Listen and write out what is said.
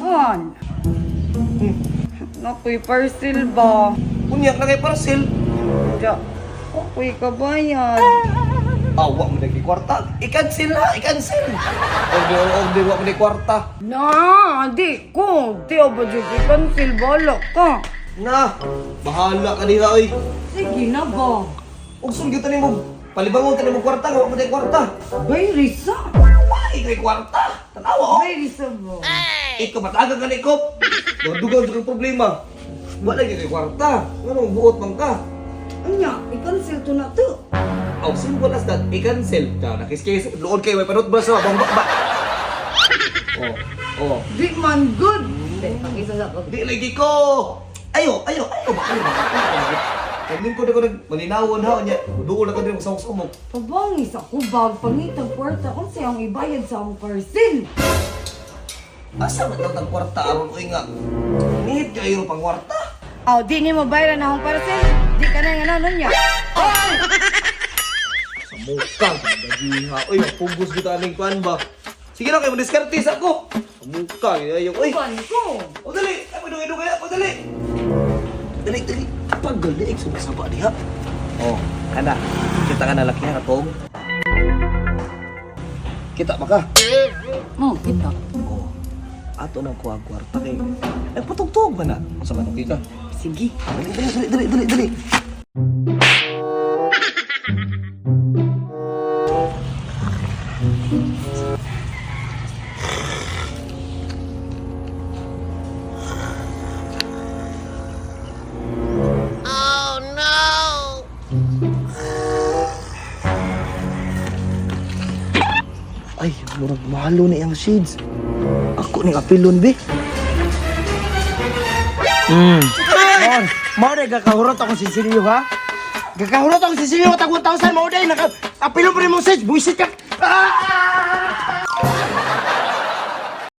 On. Nakoy parcel ba? Kunyak na kay parcel. Diya. Ako'y kabayan. Awa mo naging kwarta. I-cancel ha, i-cancel. Order, wak mo na kwarta. Na, di ko. Tiyo ba dyan i-cancel? Balak ka. Na, bahala ka diha, oy. Sige na ba? Ug sunggyutan nimo. Palibangon ta nimo kwarta, wak mo na kwarta. Bay, Risa. Ay, kay kwarta. Tanawa, oh. Bay, Risa ba? Ikaw matagang ka ni Kop. Dugang sa problema. Wala kay kwarta. Anong buot man ka? Anya, i-cancel to na to. Oh, simple as that. I-cancel. Nakiskis. Loon kayo. May panot ba sa bangba ba? Oh. Di man good. Pakisa sa pag... Di lagi ko. Ayo. Ba? Pagling ko na ko nagmalinawon ha. Doon na ka din masawag-sawag. Pabangis ako bag, pangitang kwarta kung siyang ibayad sa akong parcel. Asa ba tawag kwarta? Aron ko nga. Nihit kayo pang kwarta. Oh, di niyo mabayaran na akong parcel. Di ka na nga nanon niya. Sa mukang. Bagiha. Uy, pugos kita aning kuhan ba? Sige na kayo, madiskartis ako. Sa mukang. Ayaw. Uy. Kuban ko. O dali. Ay, madung-idung kaya. O dali. Dali. Pagdali. Sumasaba diha. Oh, kana. Kita ka na laki na tong. Kita maka. Oh, kita. Oh. Ato nang kuha kwarta kay. Ay, patugtog ba na? Sa manong kita. Sige. Dali. Ay, murag mahalo na yung shades. Ako ning apilon, be. Mau deh gakahurot akong sisilyo ha? Gakahurot akong sisilyo at 1,000 mau deh apilo pa rin mong sage buisit ka.